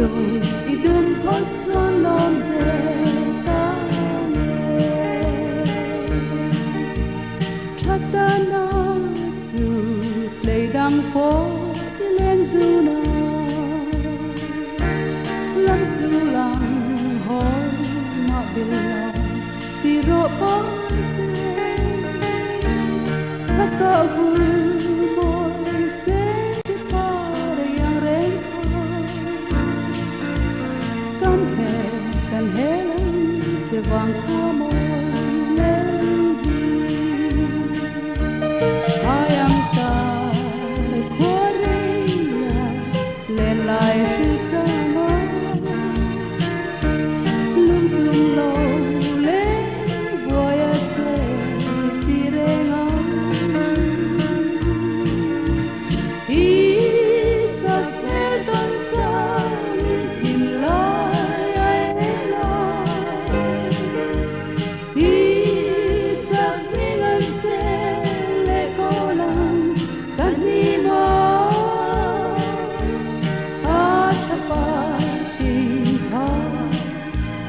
lùng đi đơn thoát cho non dễ ta chắc ta na dù lấy đằng phố đi lên dù na lắm dù lòng hối mà bên lòng đi rộ bóng chắc có vui vàng hoa môi lên hai em ta lời khóa lên lại từ xa ngõ lung tung lâu lên vui quê đi re ngóng đi sắc thế tân xa tìm lại ai lo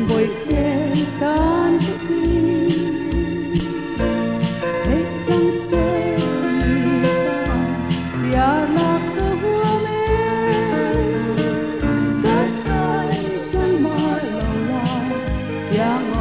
bồi kê can đi hết chẳng sẽ xia lạc cơ vua mê tất cả chẳng mơ lòng lại